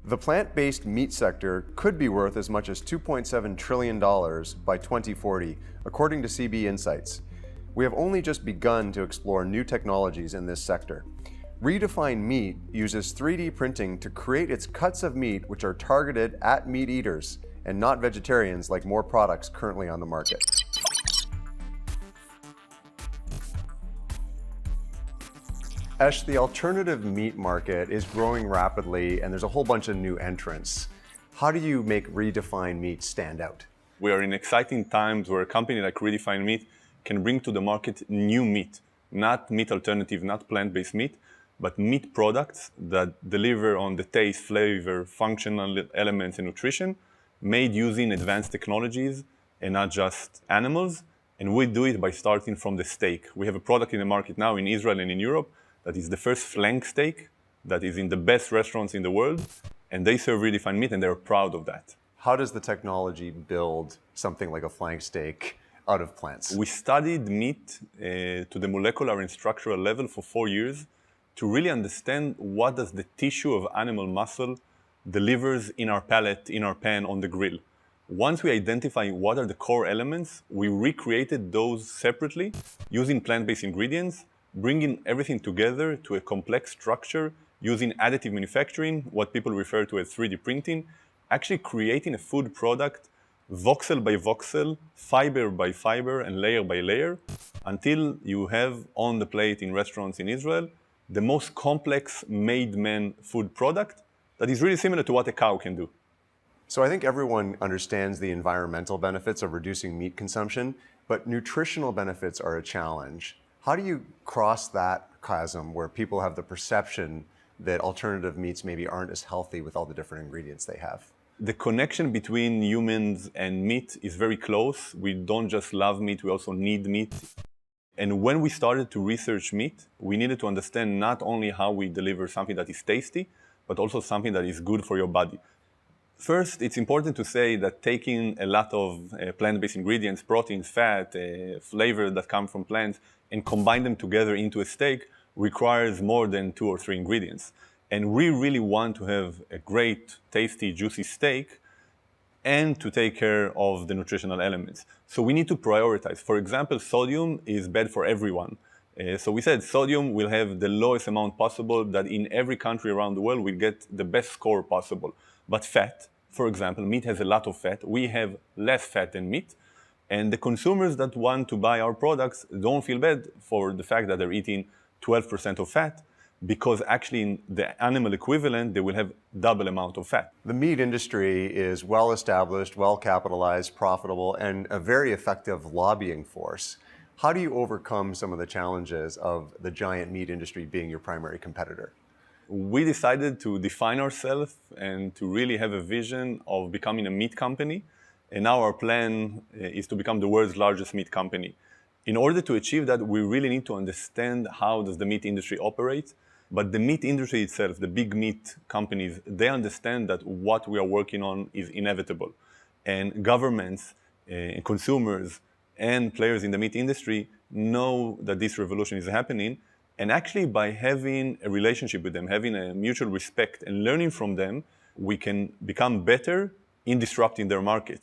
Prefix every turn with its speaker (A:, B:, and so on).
A: The plant-based meat sector could be worth as much as $2.7 trillion by 2040, according to CB Insights. We have only just begun to explore new technologies in this sector. Redefine Meat uses 3D printing to create its cuts of meat which are targeted at meat eaters and not vegetarians like more products currently on the market. Esh, the alternative meat market is growing rapidly and there's a whole bunch of new entrants. How do you make Redefine Meat stand out?
B: We are in exciting times where a company like Redefine Meat can bring to the market new meat, not meat alternative, not plant-based meat, but meat products that deliver on the taste, flavor, functional elements, and nutrition, made using advanced technologies and not just animals. And we do it by starting from the steak. We have a product in the market now in Israel and in Europe that is the first flank steak that is in the best restaurants in the world, and they serve Redefine Meat, and they're proud of that.
A: How does the technology build something like a flank steak out of plants?
B: We studied meat to the molecular and structural level for 4 years to really understand what does the tissue of animal muscle delivers in our palate, in our pan, on the grill. Once we identify what are the core elements, we recreated those separately using plant-based ingredients, bringing everything together to a complex structure using additive manufacturing, what people refer to as 3D printing, actually creating a food product voxel by voxel, fiber by fiber, and layer by layer, until you have on the plate in restaurants in Israel the most complex made-man food product that is really similar to what a cow can do.
A: So I think everyone understands the environmental benefits of reducing meat consumption, but nutritional benefits are a challenge. How do you cross that chasm where people have the perception that alternative meats maybe aren't as healthy with all the different ingredients they have?
B: The connection between humans and meat is very close. We don't just love meat, we also need meat. And when we started to research meat, we needed to understand not only how we deliver something that is tasty, but also something that is good for your body. First, it's important to say that taking a lot of plant-based ingredients, proteins, fat, flavor that come from plants, and combine them together into a steak requires more than 2 or 3 ingredients. And we really want to have a great, tasty, juicy steak and to take care of the nutritional elements. So we need to prioritize. For example, sodium is bad for everyone. So we said sodium will have the lowest amount possible, that in every country around the world we get the best score possible. But fat, for example, meat has a lot of fat. We have less fat than meat. And the consumers that want to buy our products don't feel bad for the fact that they're eating 12% of fat, because actually in the animal equivalent, they will have double amount of fat.
A: The meat industry is well established, well capitalized, profitable, and a very effective lobbying force. How do you overcome some of the challenges of the giant meat industry being your primary competitor?
B: We decided to define ourselves and to really have a vision of becoming a meat company. And now our plan is to become the world's largest meat company. In order to achieve that, we really need to understand how does the meat industry operate. But the meat industry itself, the big meat companies, they understand that what we are working on is inevitable. And governments, consumers, and players in the meat industry know that this revolution is happening. And actually, by having a relationship with them, having a mutual respect and learning from them, we can become better in disrupting their market.